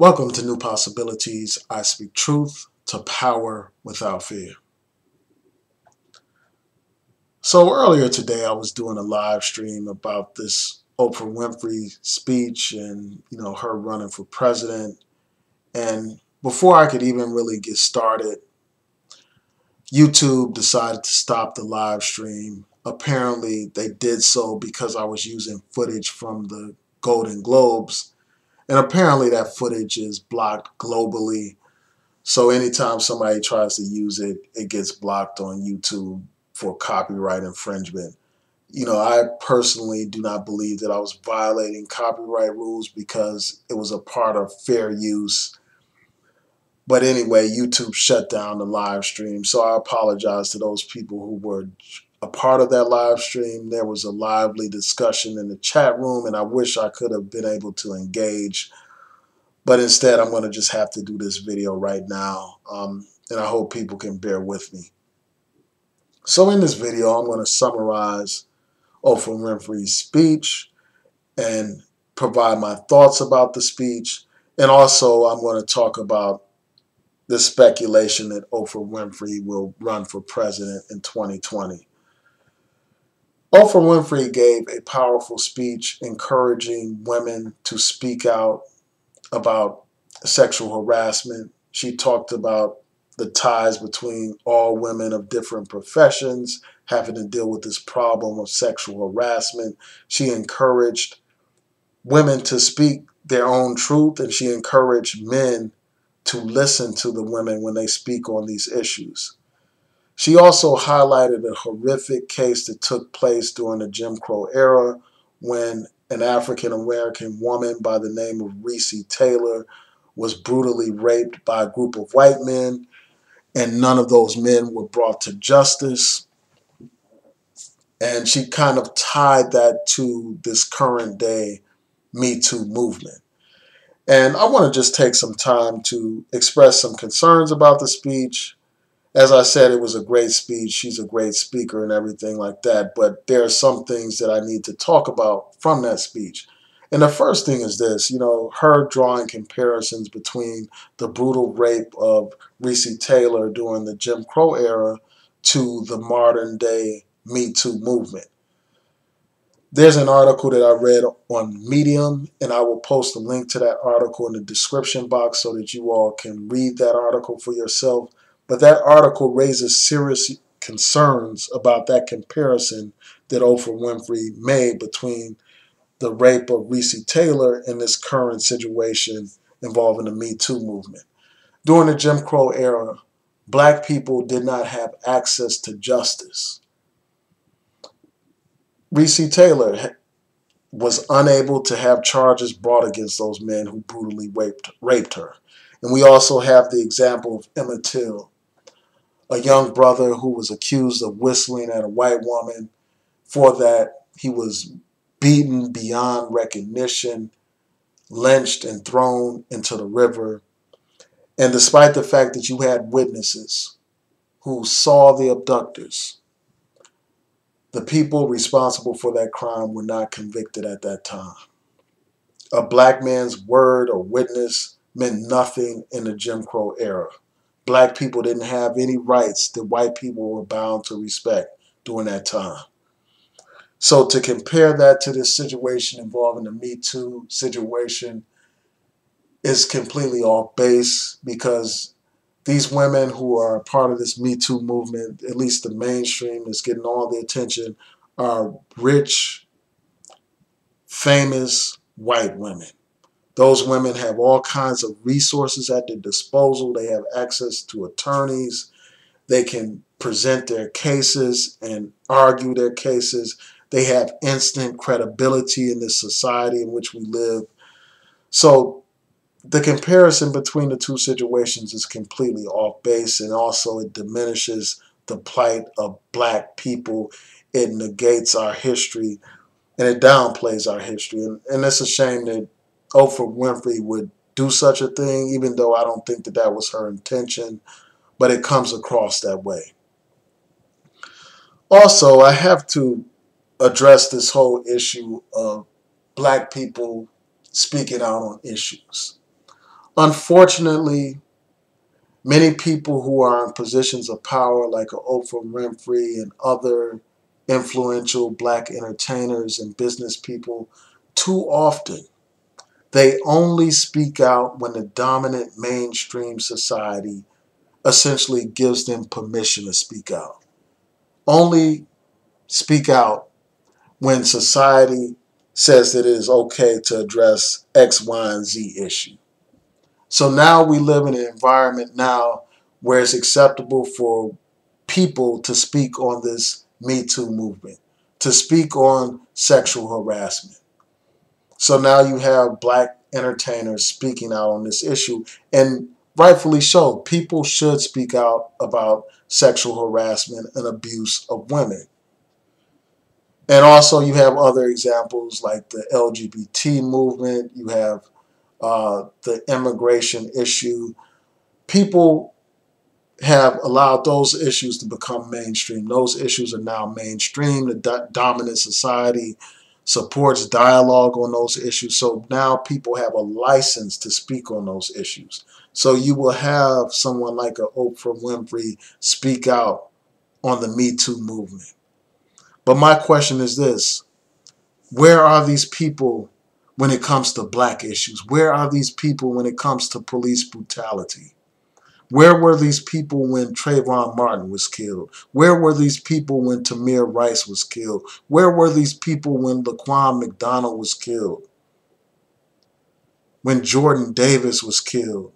Welcome to New Possibilities. I speak truth to power without fear. So earlier today, I was doing a live stream about this Oprah Winfrey speech and, her running for president. And before I could even really get started, YouTube decided to stop the live stream. Apparently, they did so because I was using footage from the Golden Globes. And apparently that footage is blocked globally. So anytime somebody tries to use it, it gets blocked on YouTube for copyright infringement. I personally do not believe that I was violating copyright rules because it was a part of fair use. But anyway, YouTube shut down the live stream. So I apologize to those people who were a part of that live stream. There was a lively discussion in the chat room, and I wish I could have been able to engage. But instead, I'm going to just have to do this video right now, and I hope people can bear with me. So in this video, I'm going to summarize Oprah Winfrey's speech and provide my thoughts about the speech. And also, I'm going to talk about the speculation that Oprah Winfrey will run for president in 2020. Oprah Winfrey gave a powerful speech encouraging women to speak out about sexual harassment. She talked about the ties between all women of different professions having to deal with this problem of sexual harassment. She encouraged women to speak their own truth, and she encouraged men to listen to the women when they speak on these issues. She also highlighted a horrific case that took place during the Jim Crow era when an African American woman by the name of Recy Taylor was brutally raped by a group of white men, and none of those men were brought to justice. And she kind of tied that to this current day Me Too movement. And I want to just take some time to express some concerns about the speech. As I said, it was a great speech. She's a great speaker and everything like that. But there are some things that I need to talk about from that speech. And the first thing is this, her drawing comparisons between the brutal rape of Recy Taylor during the Jim Crow era to the modern day Me Too movement. There's an article that I read on Medium, and I will post a link to that article in the description box so that you all can read that article for yourself. But that article raises serious concerns about that comparison that Oprah Winfrey made between the rape of Recy Taylor and this current situation involving the Me Too movement. During the Jim Crow era, black people did not have access to justice. Recy Taylor was unable to have charges brought against those men who brutally raped her. And we also have the example of Emmett Till, a young brother who was accused of whistling at a white woman. For that, he was beaten beyond recognition, lynched and thrown into the river. And despite the fact that you had witnesses who saw the abductors, the people responsible for that crime were not convicted at that time. A black man's word or witness meant nothing in the Jim Crow era. Black people didn't have any rights that white people were bound to respect during that time. So to compare that to this situation involving the Me Too situation is completely off base, because these women who are a part of this Me Too movement, at least the mainstream that's getting all the attention, are rich, famous white women. Those women have all kinds of resources at their disposal. They have access to attorneys. They can present their cases and argue their cases. They have instant credibility in this society in which we live. So the comparison between the two situations is completely off base, and also it diminishes the plight of black people. It negates our history, and it downplays our history. And it's a shame that Oprah Winfrey would do such a thing, even though I don't think that that was her intention, but it comes across that way. Also, I have to address this whole issue of black people speaking out on issues. Unfortunately, many people who are in positions of power, like Oprah Winfrey and other influential black entertainers and business people, too often they only speak out when the dominant mainstream society essentially gives them permission to speak out. Only speak out when society says that it is okay to address X, Y, and Z issue. So now we live in an environment now where it's acceptable for people to speak on this Me Too movement, to speak on sexual harassment. So now you have black entertainers speaking out on this issue, and rightfully so. People should speak out about sexual harassment and abuse of women. And also you have other examples like the LGBT movement, you have the immigration issue. People have allowed those issues to become mainstream. Those issues are now mainstream. The dominant society supports dialogue on those issues. So now people have a license to speak on those issues. So you will have someone like a Oprah Winfrey speak out on the Me Too movement. But my question is this: where are these people when it comes to black issues? Where are these people when it comes to police brutality? Where were these people when Trayvon Martin was killed? Where were these people when Tamir Rice was killed? Where were these people when Laquan McDonald was killed? When Jordan Davis was killed?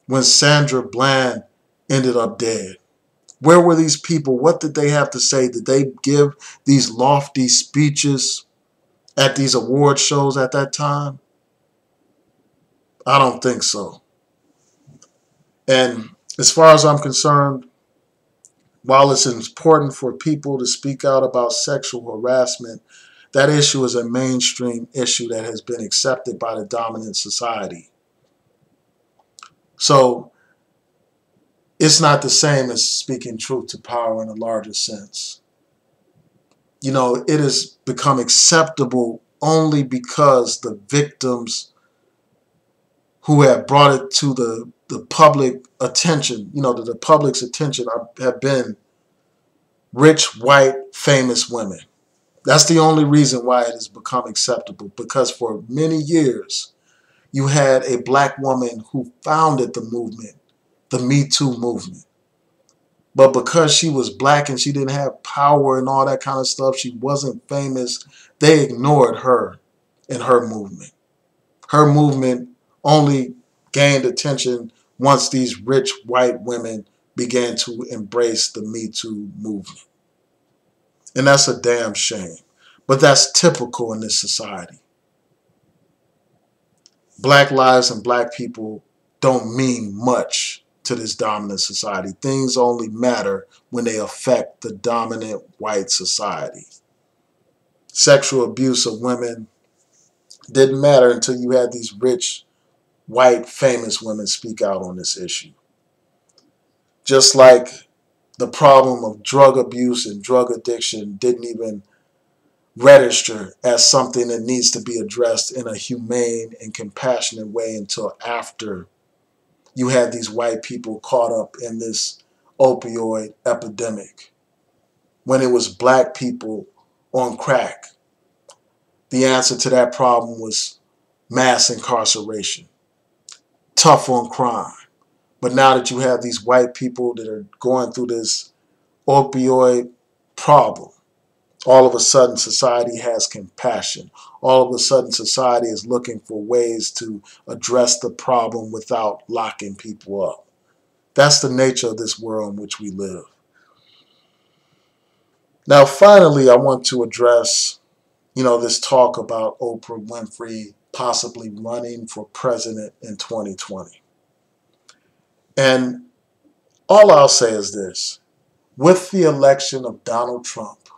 When Sandra Bland ended up dead? Where were these people? What did they have to say? Did they give these lofty speeches at these award shows at that time? I don't think so. And as far as I'm concerned, while it's important for people to speak out about sexual harassment, that issue is a mainstream issue that has been accepted by the dominant society. So it's not the same as speaking truth to power in a larger sense. You know, it has become acceptable only because the victims who have brought it to the public attention, to the public's attention have been rich, white, famous women. That's the only reason why it has become acceptable, because for many years you had a black woman who founded the movement, the Me Too movement. But because she was black and she didn't have power and all that kind of stuff, she wasn't famous, they ignored her and her movement. Her movement only gained attention once these rich white women began to embrace the Me Too movement. And that's a damn shame. But that's typical in this society. Black lives and black people don't mean much to this dominant society. Things only matter when they affect the dominant white society. Sexual abuse of women didn't matter until you had these rich, white, famous women speak out on this issue. Just like the problem of drug abuse and drug addiction didn't even register as something that needs to be addressed in a humane and compassionate way until after you had these white people caught up in this opioid epidemic. When it was black people on crack, the answer to that problem was mass incarceration, tough on crime. But now that you have these white people that are going through this opioid problem, all of a sudden society has compassion. All of a sudden society is looking for ways to address the problem without locking people up. That's the nature of this world in which we live. Now, finally, I want to address, this talk about Oprah Winfrey possibly running for president in 2020. And all I'll say is this: with the election of Donald Trump,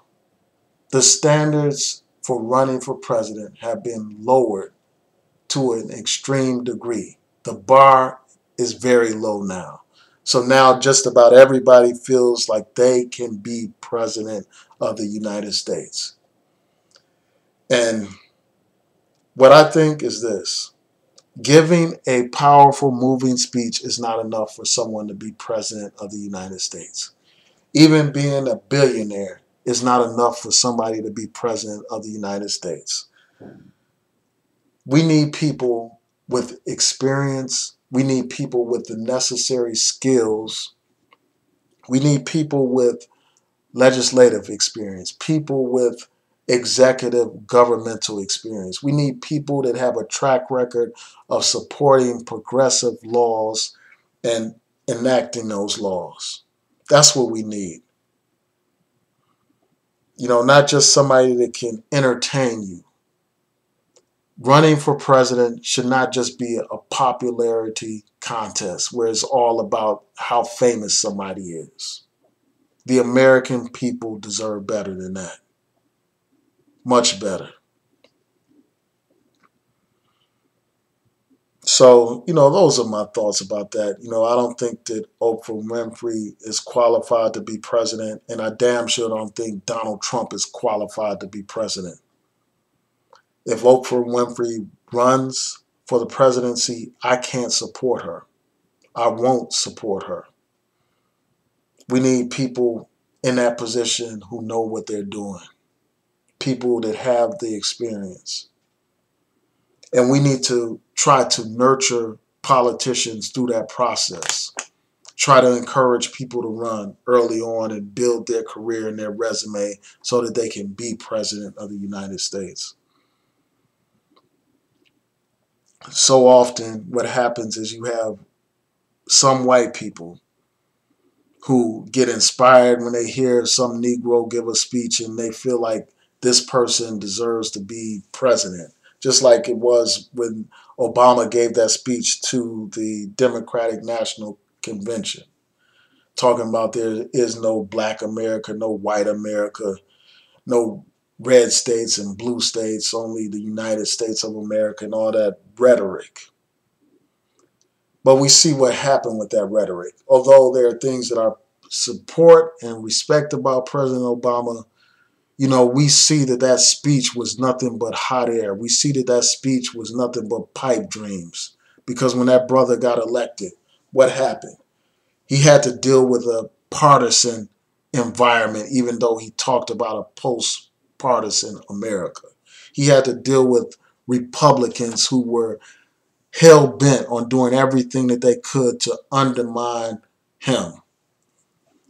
the standards for running for president have been lowered to an extreme degree. The bar is very low now. So now just about everybody feels like they can be president of the United States. And what I think is this: Giving a powerful, moving speech is not enough for someone to be president of the United States. Even being a billionaire is not enough for somebody to be president of the United States. We need people with experience. We need people with the necessary skills. We need people with legislative experience, people with executive governmental experience. We need people that have a track record of supporting progressive laws and enacting those laws. That's what we need. You know, not just somebody that can entertain you. Running for president should not just be a popularity contest where it's all about how famous somebody is. The American people deserve better than that. Much better. So, those are my thoughts about that. I don't think that Oprah Winfrey is qualified to be president, and I damn sure don't think Donald Trump is qualified to be president. If Oprah Winfrey runs for the presidency, I can't support her. I won't support her. We need people in that position who know what they're doing, people that have the experience. And we need to try to nurture politicians through that process. Try to encourage people to run early on and build their career and their resume so that they can be president of the United States. So often what happens is you have some white people who get inspired when they hear some Negro give a speech and they feel like this person deserves to be president. Just like it was when Obama gave that speech to the Democratic National Convention, talking about there is no black America, no white America, no red states and blue states, only the United States of America, and all that rhetoric. But we see what happened with that rhetoric. Although there are things that I support and respect about President Obama, we see that that speech was nothing but hot air. We see that that speech was nothing but pipe dreams. Because when that brother got elected, what happened? He had to deal with a partisan environment, even though he talked about a post-partisan America. He had to deal with Republicans who were hell-bent on doing everything that they could to undermine him.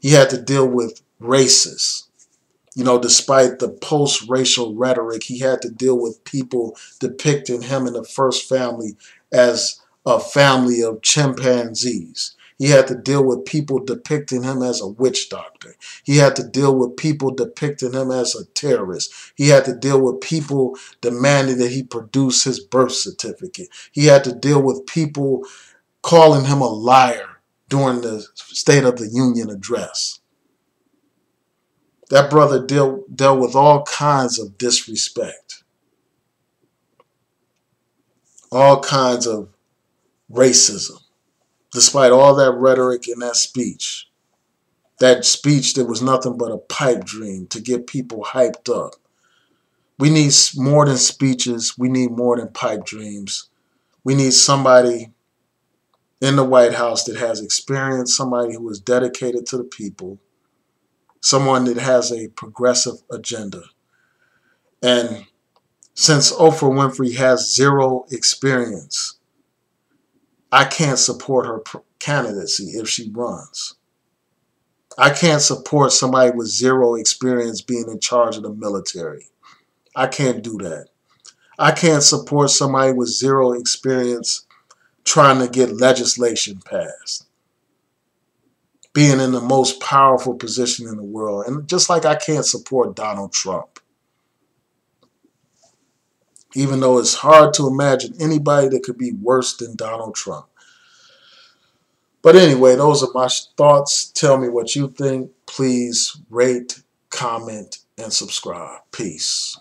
He had to deal with racists. Despite the post-racial rhetoric, he had to deal with people depicting him in the first family as a family of chimpanzees. He had to deal with people depicting him as a witch doctor. He had to deal with people depicting him as a terrorist. He had to deal with people demanding that he produce his birth certificate. He had to deal with people calling him a liar during the State of the Union address. That brother dealt with all kinds of disrespect, all kinds of racism, despite all that rhetoric in that speech that was nothing but a pipe dream to get people hyped up. We need more than speeches. We need more than pipe dreams. We need somebody in the White House that has experience, somebody who is dedicated to the people, someone that has a progressive agenda. And since Oprah Winfrey has zero experience, I can't support her candidacy if she runs. I can't support somebody with zero experience being in charge of the military. I can't do that. I can't support somebody with zero experience trying to get legislation passed, being in the most powerful position in the world. And just like I can't support Donald Trump, even though it's hard to imagine anybody that could be worse than Donald Trump. But anyway, those are my thoughts. Tell me what you think. Please rate, comment, and subscribe. Peace.